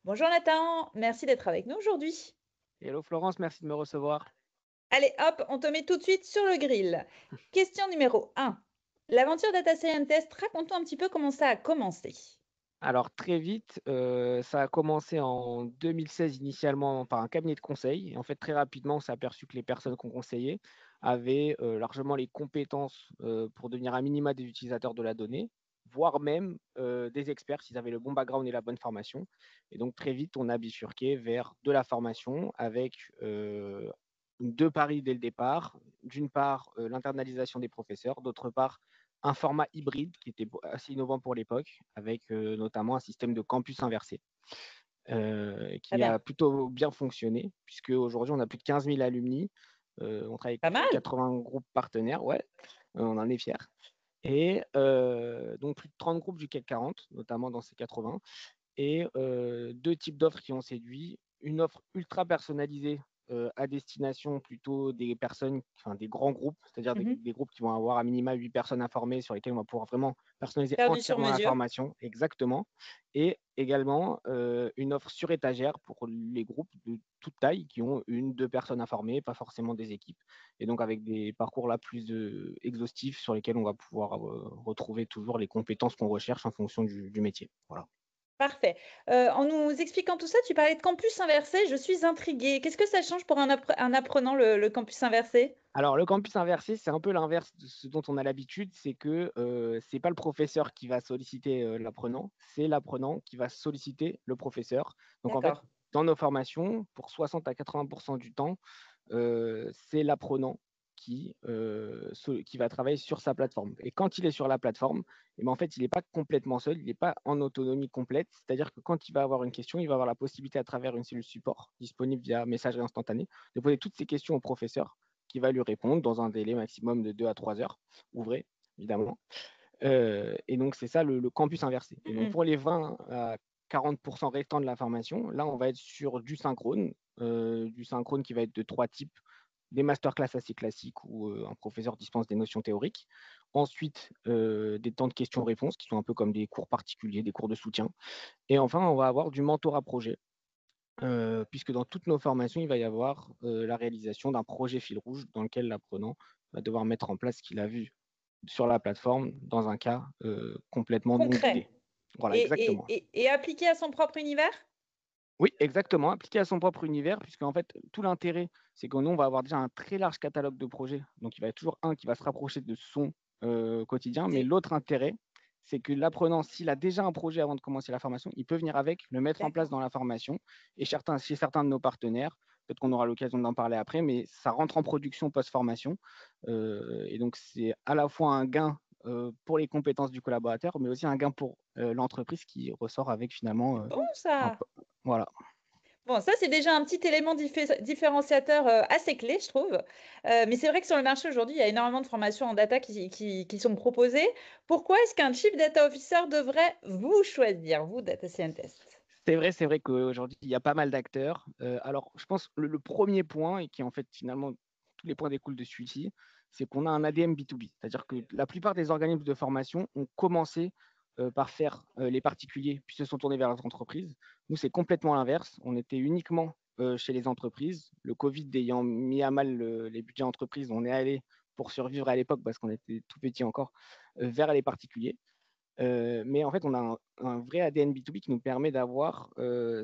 Bonjour Nathan, merci d'être avec nous aujourd'hui. Hello Florence, merci de me recevoir. Allez hop, on te met tout de suite sur le grill. Question numéro 1. L'aventure Data Scientist, raconte-nous un petit peu comment ça a commencé. Alors très vite, ça a commencé en 2016 initialement par un cabinet de conseil et en fait très rapidement on s'est aperçu que les personnes qu'on conseillait avaient, largement les compétences, pour devenir à minima des utilisateurs de la donnée, voire même, des experts s'ils avaient le bon background et la bonne formation et donc très vite on a bifurqué vers de la formation avec, 2 paris dès le départ. D'une part, l'internalisation des professeurs, d'autre part un format hybride qui était assez innovant pour l'époque, avec notamment un système de campus inversé, Très qui bien. a plutôt bien fonctionné, puisque aujourd'hui on a plus de 15 000 alumni, on travaille avec Pas plus de mal. 80 groupes partenaires, ouais, on en est fiers. Et donc plus de 30 groupes du CAC 40, notamment dans ces 80, et 2 types d'offres qui ont séduit. Une offre ultra personnalisée, à destination plutôt des personnes, enfin des grands groupes, c'est-à-dire des Mhm. des groupes qui vont avoir à minima 8 personnes informées, sur lesquelles on va pouvoir vraiment personnaliser Faire du entièrement la sur-mesure. formation exactement. Et également, une offre sur étagère pour les groupes de toute taille qui ont 1, 2 personnes informées, pas forcément des équipes, et donc avec des parcours là plus, exhaustifs sur lesquels on va pouvoir, retrouver toujours les compétences qu'on recherche en fonction du métier. Voilà. Parfait. En nous expliquant tout ça, tu parlais de campus inversé. Je suis intriguée. Qu'est-ce que ça change pour un apprenant, le campus inversé? Alors, le campus inversé, c'est un peu l'inverse de ce dont on a l'habitude, c'est que, c'est pas le professeur qui va solliciter, l'apprenant, c'est l'apprenant qui va solliciter le professeur. Donc en fait, D'accord. dans nos formations, pour 60 à 80 du temps, c'est l'apprenant qui va travailler sur sa plateforme et quand il est sur la plateforme et ben, en fait, il est pas complètement seul, il est pas en autonomie complète. C'est-à-dire que quand il va avoir une question, il va avoir la possibilité à travers une cellule support disponible via messagerie instantanée, de poser toutes ses questions au professeur qui va lui répondre dans un délai maximum de 2 à 3 heures, ouvré évidemment. Et donc c'est ça le campus inversé. Et donc Mmh. pour les 20 à 40 restants de la formation, là, on va être sur du synchrone qui va être de 3 types: des masterclass assez classiques où, un professeur dispense des notions théoriques. Ensuite, des temps de questions-réponses qui sont un peu comme des cours particuliers, des cours de soutien. Et enfin, on va avoir du mentorat projet, puisque dans toutes nos formations, il va y avoir, la réalisation d'un projet fil rouge dans lequel l'apprenant va devoir mettre en place ce qu'il a vu sur la plateforme dans un cas, complètement non Concret guidé. Voilà, et et exactement. et et appliqué à son propre univers? Oui, exactement, appliqué à son propre univers, puisqu'en fait, tout l'intérêt, c'est que nous, on va avoir déjà un très large catalogue de projets. Donc, il va y a toujours un qui va se rapprocher de son, quotidien. Mais C'est l'autre intérêt, c'est que l'apprenant, s'il a déjà un projet avant de commencer la formation, il peut venir avec, le mettre en place d'accord. dans la formation. Et chez certains de nos partenaires, peut-être qu'on aura l'occasion d'en parler après, mais ça rentre en production post-formation. Et donc, c'est à la fois un gain, pour les compétences du collaborateur, mais aussi un gain pour, l'entreprise qui ressort avec finalement, C'est bon un ça! p voilà. Bon, ça, c'est déjà un petit élément différenciateur, assez clé, je trouve. Mais c'est vrai que sur le marché aujourd'hui, il y a énormément de formations en data qui sont proposées. Pourquoi est-ce qu'un Chief Data Officer devrait vous choisir, vous, data scientist? C'est vrai qu'aujourd'hui, il y a pas mal d'acteurs. Alors, je pense le 1er point et qui en fait finalement tous les points découlent de celui-ci, c'est qu'on a un ADN B2B. C'est-à-dire que la plupart des organismes de formation ont commencé, par faire, les particuliers, puis se sont tournés vers les entreprises. Nous, c'est complètement l'inverse. On était uniquement, chez les entreprises. Le Covid ayant mis à mal les budgets entreprises, on est allé, pour survivre à l'époque, parce qu'on était tout petit encore, vers les particuliers. Mais en fait, on a un vrai ADN B2B qui nous permet d'avoir,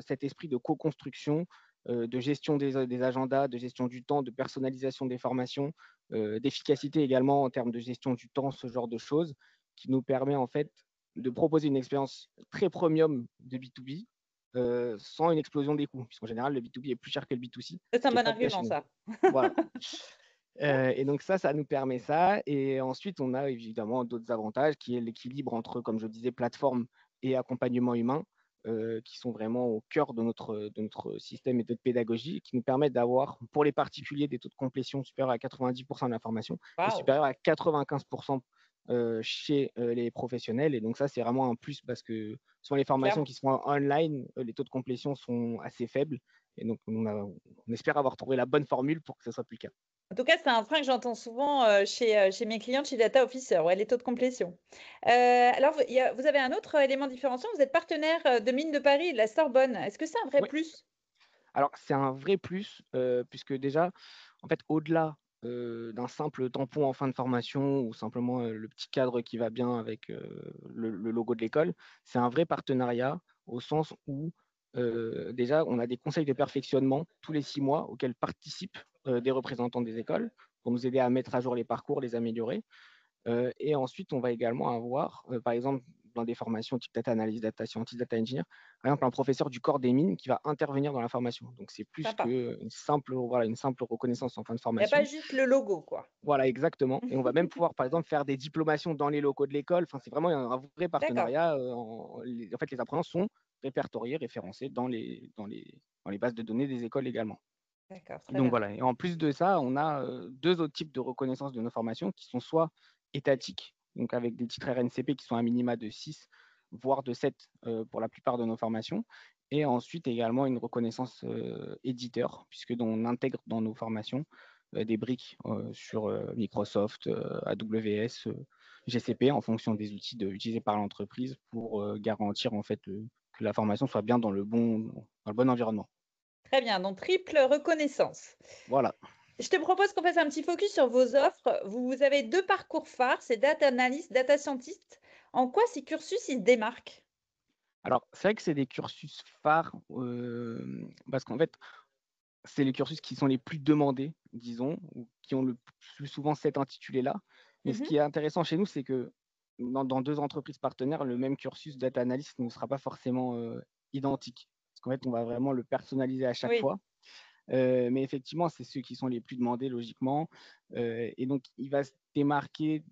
cet esprit de co-construction, de gestion des agendas, de gestion du temps, de personnalisation des formations, d'efficacité également en termes de gestion du temps, ce genre de choses, qui nous permet en fait de proposer une expérience très premium de B2B, sans une explosion des coûts. Puisqu'en général, le B2B est plus cher que le B2C, C'est ce un qui est bon pas le cas argument chez nous. ça. Voilà. Et donc ça nous permet ça et ensuite on a évidemment d'autres avantages qui est l'équilibre entre, comme je disais, plateforme et accompagnement humain, qui sont vraiment au cœur de notre système et de notre pédagogie, qui nous permettent d'avoir, pour les particuliers, des taux de complétion supérieurs à 90 de la formation et Waouh! supérieurs à 95 chez, les professionnels et donc ça, c'est vraiment un plus parce que sur les formations Clairement. qui sont online, les taux de complétion sont assez faibles et donc on espère avoir trouvé la bonne formule pour que ce soit plus le cas. En tout cas, c'est un frein que j'entends souvent, chez mes clients de chez Data Officer, ouais, les taux de complétion. Alors vous avez un autre élément différenciant, vous êtes partenaire, de Mines de Paris et de la Sorbonne. Est-ce que c'est un vrai Oui. plus? Alors, c'est un vrai plus, puisque déjà, en fait, au-delà, d'un simple tampon en fin de formation ou simplement, le petit cadre qui va bien avec, le logo de l'école, c'est un vrai partenariat au sens où, déjà, on a des conseils de perfectionnement tous les 6 mois auxquels participent, des représentants des écoles pour nous aider à mettre à jour les parcours, les améliorer. Et ensuite, on va également avoir, par exemple, dans des formations type data analyst, data scientist, data engineer, par exemple, un professeur du corps des mines qui va intervenir dans la formation. Donc, c'est plus Sympa. qu'une simple, voilà, une simple reconnaissance en fin de Il y a pas formation. juste le logo, quoi. Voilà, exactement. Et on va même pouvoir, par exemple, faire des diplomations dans les locaux de l'école. Enfin, c'est vraiment un vrai D'accord, partenariat. En fait, les apprenants sont répertoriés, référencés dans les bases de données des écoles également. d'accord, très Donc bien. voilà, et en plus de ça, on a, 2 autres types de reconnaissance de nos formations qui sont soit étatiques, donc avec des titres RNCP qui sont à minima de 6, voire de 7, pour la plupart de nos formations, et ensuite également une reconnaissance, éditeur, puisque on intègre dans nos formations, des briques, sur, Microsoft, AWS, GCP en fonction des outils utilisés par l'entreprise pour, garantir en fait, que la formation soit bien dans le bon environnement. Très bien, donc triple reconnaissance. Voilà. Je te propose qu'on fasse un petit focus sur vos offres. Vous avez 2 parcours phares, c'est data analyst, data scientist. En quoi ces cursus, ils se démarquent? Alors, c'est vrai que c'est des cursus phares, parce qu'en fait, c'est les cursus qui sont les plus demandés, disons, ou qui ont le plus souvent cet intitulé-là. Mais ce Mmh. qui est intéressant chez nous, c'est que dans 2 entreprises partenaires, le même cursus data analyst ne sera pas forcément, identique. Parce qu'en fait, on va vraiment le personnaliser à chaque Oui, fois. Mais effectivement, c'est ceux qui sont les plus demandés logiquement, et donc il va se démarquer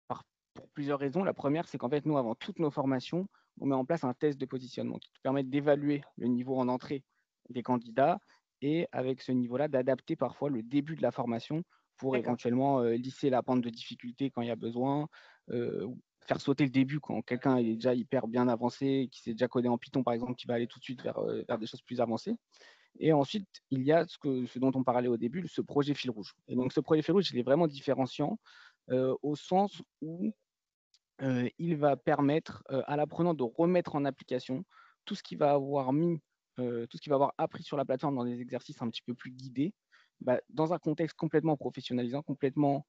par pour plusieurs raisons. La première, c'est qu'en fait, nous, avant toutes nos formations, on met en place un test de positionnement qui te permet d'évaluer le niveau en entrée des candidats et avec ce niveau-là, d'adapter parfois le début de la formation pour d'accord. éventuellement, lisser la pente de difficulté quand il y a besoin, ou faire sauter le début quand quelqu'un est déjà hyper bien avancé, qui s'est déjà codé en Python, par exemple, qui va aller tout de suite vers des choses plus avancées. Et ensuite, il y a ce dont on parlait au début, ce projet fil rouge. Et donc ce projet fil rouge, il est vraiment différenciant, au sens où il va permettre, à l'apprenant de remettre en application tout ce qu'il va avoir tout ce qu'il va avoir appris sur la plateforme dans des exercices un petit peu plus guidés, bah, dans un contexte complètement professionnalisant, complètement,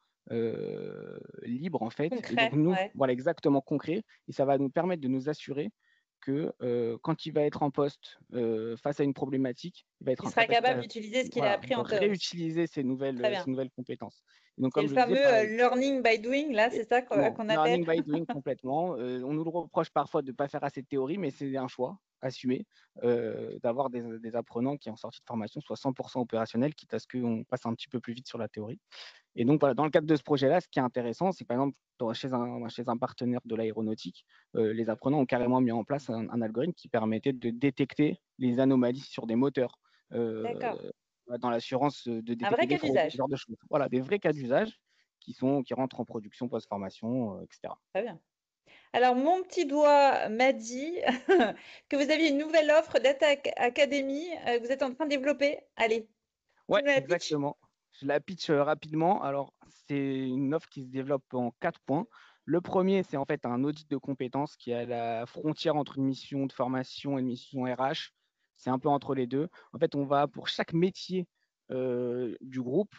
libre en fait. Et donc Concret, nous, ouais. voilà, exactement, concret, et ça va nous permettre de nous assurer que, quand il va être en poste, face à une problématique, il va être Il en sera capacité capable à, d'utiliser ce qu'il a voilà, appris en théorie. réutiliser ces Très nouvelles, bien. ces nouvelles compétences. Et donc C'est comme le je le disais, fameux, pareil. learning by doing, là, c'est ça Exactement, qu'on appelle? learning by doing complètement. On nous le reproche parfois de ne pas faire assez de théorie, mais c'est un choix assumé, d'avoir des apprenants qui, en sortie de formation, soient 100 opérationnels, quitte à ce qu'on passe un petit peu plus vite sur la théorie. Et donc voilà, dans le cadre de ce projet-là, ce qui est intéressant, c'est par exemple chez un partenaire de l'aéronautique, les apprenants ont carrément mis en place un algorithme qui permettait de détecter les anomalies sur des moteurs, D'accord. dans l'assurance, de Un détecter vrai des cas fraudes, ce d'usage. genre de choses. Voilà, des vrais cas d'usage qui rentrent en production post-formation, et cetera. Très bien. Alors mon petit doigt m'a dit que vous aviez une nouvelle offre Data Academy, que vous êtes en train de développer. Allez, tu Ouais, me la pitches? exactement. Je la pitch, rapidement. Alors, c'est une offre qui se développe en 4 points. Le premier, c'est en fait un audit de compétences qui est à la frontière entre une mission de formation et une mission RH. C'est un peu entre les 2. En fait, on va pour chaque métier, du groupe,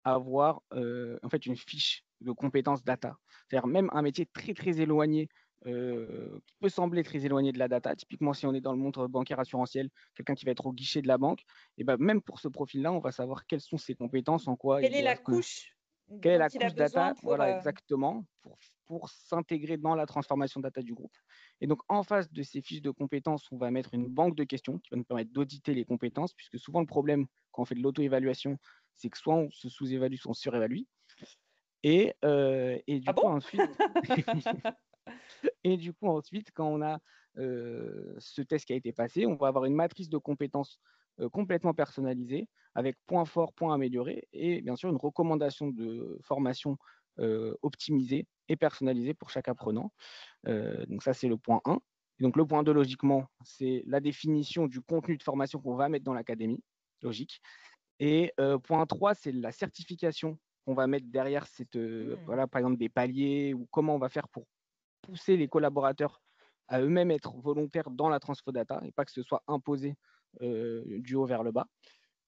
avoir, en fait, une fiche de compétences data. C'est-à-dire même un métier très, très éloigné, qui peut sembler très éloigné de la data. Typiquement, si on est dans le monde bancaire assurantiel, quelqu'un qui va être au guichet de la banque, et ben même pour ce profil-là, on va savoir quelles sont ses compétences, en quoi il Quelle est doit la se couche quelle est dont la il a couche besoin data, pour, voilà, exactement, pour s'intégrer dans la transformation data du groupe. Et donc, en face de ces fiches de compétences, on va mettre une banque de questions qui va nous permettre d'auditer les compétences, puisque souvent, le problème quand on fait de l'auto-évaluation, c'est que soit on se sous-évalue, soit on surévalue. Et ah du coup, bon? ensuite, et du coup, ensuite, quand on a, ce test qui a été passé, on va avoir une matrice de compétences, complètement personnalisée avec points forts, points améliorés et bien sûr une recommandation de formation, optimisée et personnalisée pour chaque apprenant. Donc ça, c'est le point 1. Et donc le point 2, logiquement, c'est la définition du contenu de formation qu'on va mettre dans l'académie, logique. Et point 3, c'est la certification qu'on va mettre derrière Mmh. voilà, par exemple des paliers ou comment on va faire pour pousser les collaborateurs à eux-mêmes être volontaires dans la transfo data et pas que ce soit imposé, du haut vers le bas.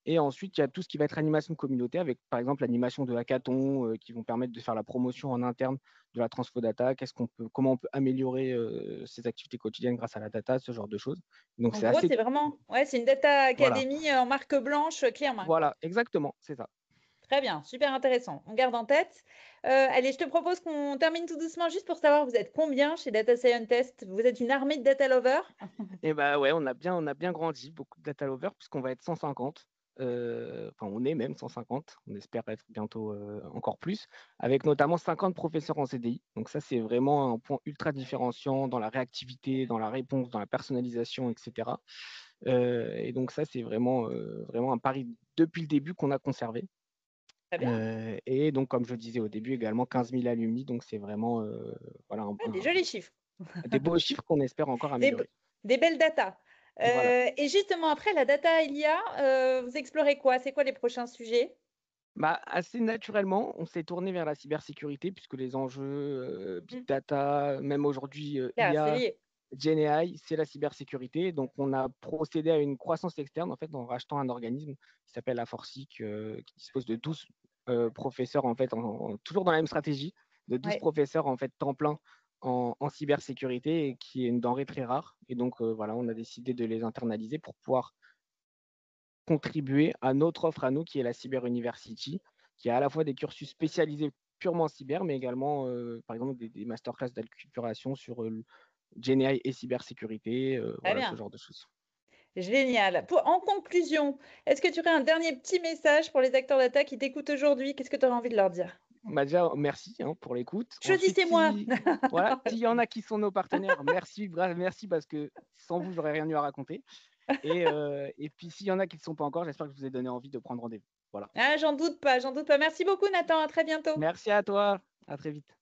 Et ensuite, il y a tout ce qui va être animation communautaire avec, par exemple, l'animation de hackathons, qui vont permettre de faire la promotion en interne de la transfo data. Comment on peut améliorer, ses activités quotidiennes grâce à la data, ce genre de choses. Donc En c'est gros, assez c'est vraiment ouais, c'est une data voilà, académie, en marque blanche, clé en main, quoi. voilà, exactement, c'est ça. Très bien, super intéressant. On garde en tête. Allez, je te propose qu'on termine tout doucement juste pour savoir, vous êtes combien chez Data Scientist? Vous êtes une armée de data lovers? Et bah, ouais, on a bien grandi, beaucoup de data lovers puisqu'on va être 150, enfin, on est même 150, on espère être bientôt, encore plus, avec notamment 50 professeurs en CDI. Donc ça, c'est vraiment un point ultra différenciant dans la réactivité, dans la réponse, dans la personnalisation et cetera. Et donc ça, c'est vraiment un pari depuis le début qu'on a conservé. Très bien. Et donc comme je disais au début également 15 000 alumni, donc c'est vraiment, voilà Ouais, des jolis chiffres. des beaux chiffres qu'on espère encore Des b améliorer. des belles datas. Voilà. Et justement après la data et l'IA, vous explorez quoi? C'est quoi les prochains sujets? Bah, assez naturellement, on s'est tourné vers la cybersécurité puisque les enjeux, big Mmh, data, même aujourd'hui, clair, c'est IA, lié. GenAI, c'est la cybersécurité. Donc on a procédé à une croissance externe, en fait, en rachetant un organisme qui s'appelle Aforsic, qui dispose de 12 professeurs, en fait, toujours dans la même stratégie, de 12 Ouais. professeurs, en fait, temps plein en cybersécurité et qui est une denrée très rare. Et donc voilà, on a décidé de les internaliser pour pouvoir contribuer à notre offre à nous, qui est la Cyber University, qui a à la fois des cursus spécialisés purement cyber, mais également, par exemple, des masterclass d'acculturation sur le GenAI et cybersécurité, Très voilà, ce bien, genre de choses. génial. En conclusion, est-ce que tu aurais un dernier petit message pour les acteurs data qui t'écoutent aujourd'hui? Qu'est-ce que tu aurais envie de leur dire? Bah, déjà, merci hein, pour l'écoute. Ensuite, Choisissez-moi! voilà, s'il y en a qui sont nos partenaires, merci parce que sans vous, j'aurais rien eu à raconter. Et puis, s'il y en a qui ne le sont pas encore, j'espère que je vous ai donné envie de prendre rendez-vous. Voilà. Ah, j'en doute pas, j'en doute pas. Merci beaucoup Nathan, à très bientôt. Merci à toi. À très vite.